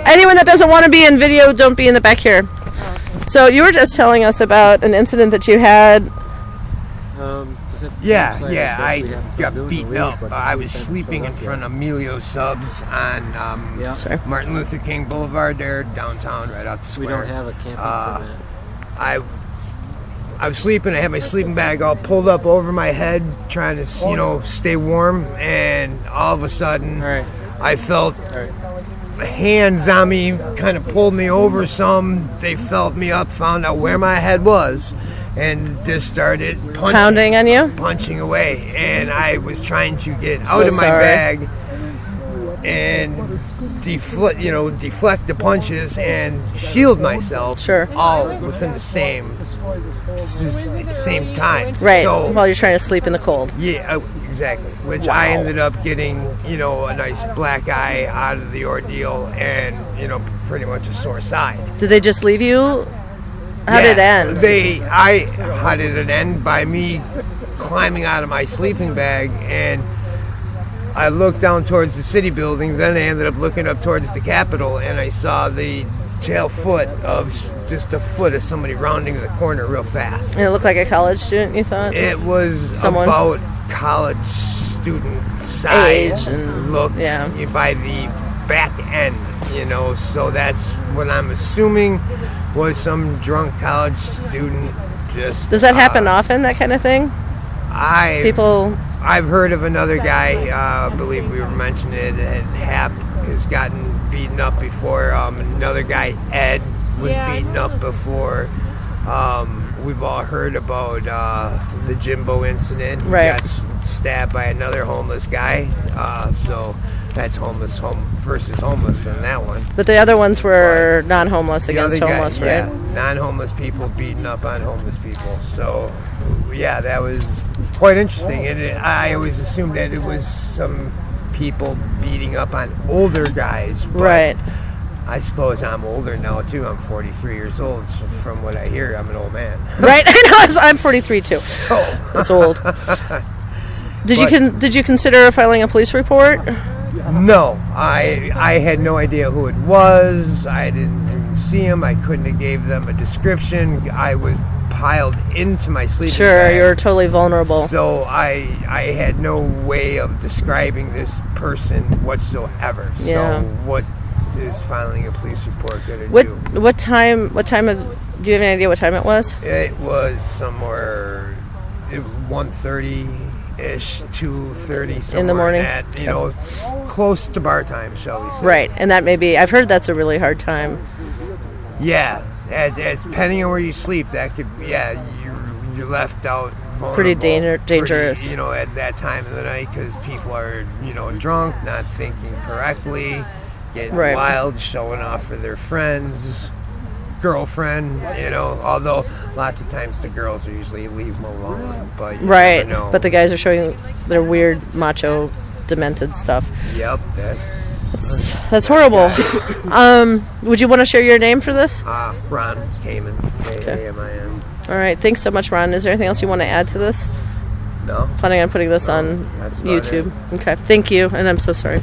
Anyone that doesn't want to be in video, don't be in the back here. So you were just telling us about an incident that you had. Yeah, I got beaten up. I was sleeping in front of Emilio Subs on Martin Luther King Boulevard there, downtown, right off the square. We don't have a camping permit. I was sleeping. I had my sleeping bag all pulled up over my head, trying to, stay warm. And all of a sudden, I felt hands on me, kind of pulled me over some. They felt me up, found out where my head was, and just started pounding on you, punching away. And I was trying to get out of my bag and deflect the punches and shield myself. Sure. All within the same time. Right. So, while you're trying to sleep in the cold. Yeah, exactly. Which I ended up getting, a nice black eye out of the ordeal and, pretty much a sore side. Did they just leave you? How did it end? How did it end? By me climbing out of my sleeping bag, and I looked down towards the city building. Then I ended up looking up towards the Capitol, and I saw the tail foot of just a foot of somebody rounding the corner real fast. And it looked like a college student, you thought? It was about college student size look by the back end, so that's what I'm assuming was some drunk college student. Does that happen often, that kind of thing? I've heard of another guy, I believe we were mentioning it, Hap has gotten beaten up before. Another guy, Ed, was beaten up before. We've all heard about the Jimbo incident. Right. He got stabbed by another homeless guy. So that's homeless versus homeless in that one. But the other ones were non-homeless against homeless, right? Yeah, non-homeless people beating up on homeless people. So, yeah, that was quite interesting. And I always assumed that it was some people beating up on older guys. But right. I suppose I'm older now, too. I'm 43 years old. So from what I hear, I'm an old man. Right. I know. I'm 43, too. So. That's old. Did you consider filing a police report? No, I had no idea who it was. I didn't see him. I couldn't have gave them a description. I was piled into my sleeping bag. You were totally vulnerable. So I had no way of describing this person whatsoever. Yeah. So what is filing a police report going to do? What time do you have any idea what time it was? It was somewhere 1:30-ish, 2:30 in the morning, close to bar time, shall we say. Right, and that may be, I've heard that's a really hard time. Yeah, depending on where you sleep, that could, you're left out vulnerable. Pretty dangerous. At that time of the night, because people are, drunk, not thinking correctly, getting wild, showing off for their friends, girlfriend, although lots of times the girls are usually leave them alone, but but the guys are showing their weird macho demented stuff. Yep, that's horrible. Would you want to share your name for this? Ron Kamen, K-A-M-I-N. All right, thanks so much, Ron. Is there anything else you want to add to this? No. Planning on putting this on YouTube. Okay, thank you, and I'm so sorry.